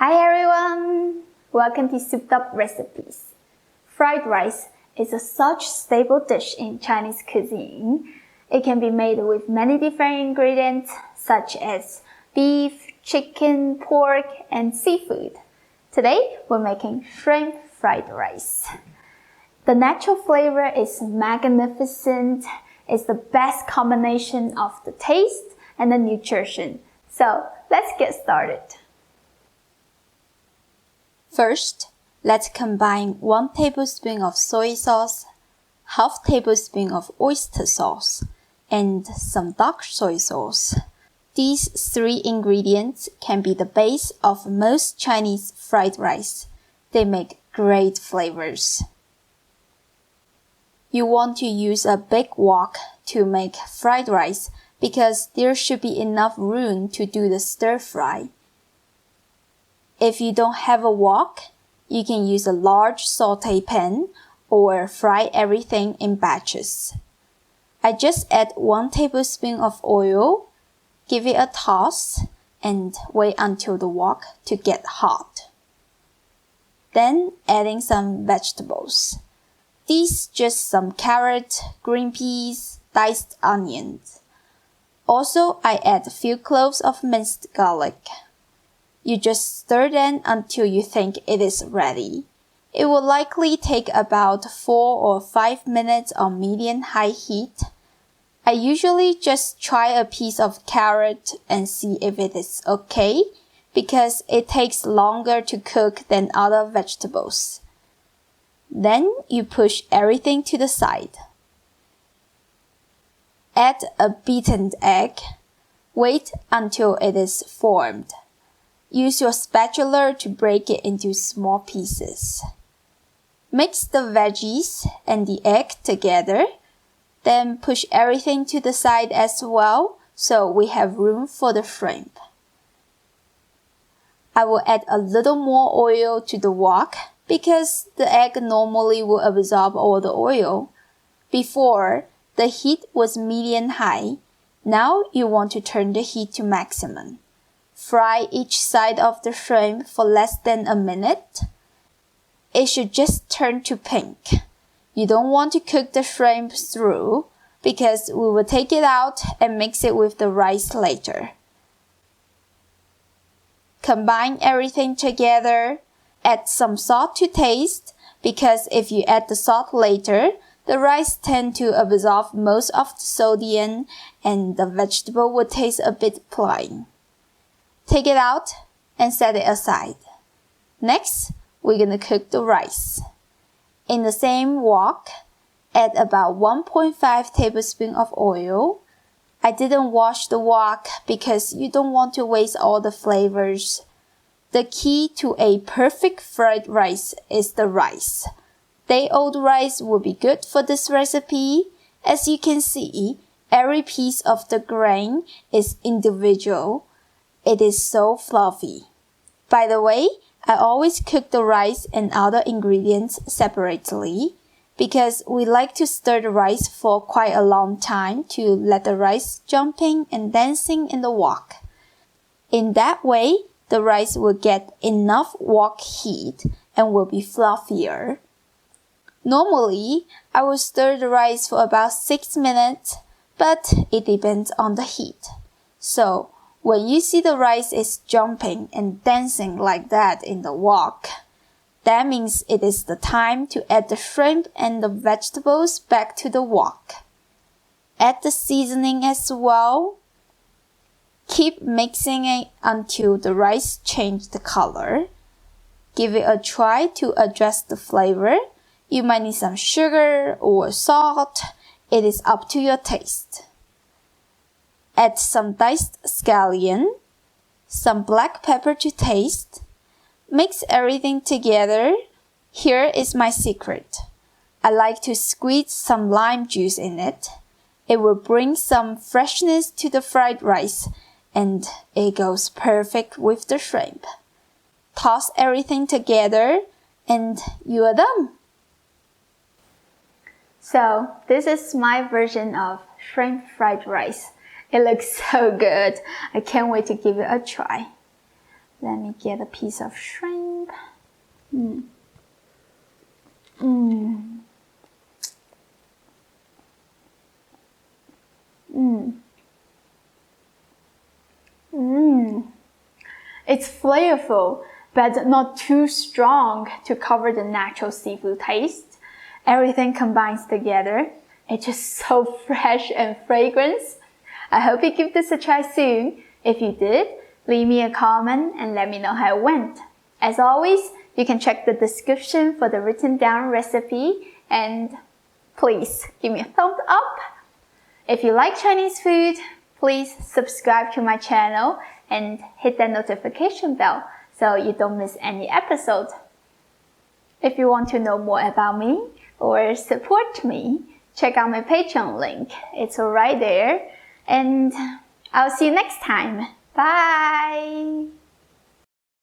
Hi everyone! Welcome to Souped Up Recipes. Fried rice is such staple dish in Chinese cuisine. It can be made with many different ingredients such as beef, chicken, pork, and seafood. Today we're making shrimp fried rice. The natural flavor is magnificent. It's the best combination of the taste and the nutrition. So let's get started. First, let's combine 1 tablespoon of soy sauce, half tablespoon of oyster sauce, and some dark soy sauce. These 3 ingredients can be the base of most Chinese fried rice. They make great flavors. You want to use a big wok to make fried rice because there should be enough room to do the stir fry. If you don't have a wok, you can use a large saute pan or fry everything in batches. I just add 1 tablespoon of oil, give it a toss, and wait until the wok to get hot. Then adding some vegetables. These just some carrot, green peas, diced onions. Also, I add a few cloves of minced garlic. You just stir them until you think it is ready. It will likely take about 4 or 5 minutes on medium-high heat. I usually just try a piece of carrot and see if it is okay, because it takes longer to cook than other vegetables. Then you push everything to the side. Add a beaten egg. Wait until it is formed. Use your spatula to break it into small pieces. Mix the veggies and the egg together. Then push everything to the side as well so we have room for the shrimp. I will add a little more oil to the wok because the egg normally will absorb all the oil. Before, the heat was medium-high. Now you want to turn the heat to maximum. Fry each side of the shrimp for less than a minute. It should just turn to pink. You don't want to cook the shrimp through because we will take it out and mix it with the rice later. Combine everything together. Add some salt to taste because if you add the salt later, the rice tends to absorb most of the sodium and the vegetable will taste a bit plain. Take it out and set it aside. Next, we're going to cook the rice. In the same wok, add about 1.5 tablespoons of oil. I didn't wash the wok because you don't want to waste all the flavors. The key to a perfect fried rice is the rice. Day-old rice will be good for this recipe. As you can see, every piece of the grain is individual. It is so fluffy. By the way, I always cook the rice and other ingredients separately because we like to stir the rice for quite a long time to let the rice jumping and dancing in the wok. In that way, the rice will get enough wok heat and will be fluffier. Normally, I will stir the rice for about 6 minutes, but it depends on the heat. So, when you see the rice is jumping and dancing like that in the wok, that means it is the time to add the shrimp and the vegetables back to the wok. Add the seasoning as well. Keep mixing it until the rice changes the color. Give it a try to adjust the flavor. You might need some sugar or salt. It is up to your taste. Add some diced scallion, some black pepper to taste. Mix everything together. Here is my secret. I like to squeeze some lime juice in it. It will bring some freshness to the fried rice and it goes perfect with the shrimp. Toss everything together and you are done. So this is my version of shrimp fried rice. It looks so good. I can't wait to give it a try. Let me get a piece of shrimp. It's flavorful, but not too strong to cover the natural seafood taste. Everything combines together. It's just so fresh and fragrant. I hope you give this a try soon. If you did, leave me a comment and let me know how it went. As always, you can check the description for the written down recipe, and please give me a thumbs up. If you like Chinese food, please subscribe to my channel and hit that notification bell so you don't miss any episode. If you want to know more about me or support me, check out my Patreon link. It's all right there. And I'll see you next time. Bye!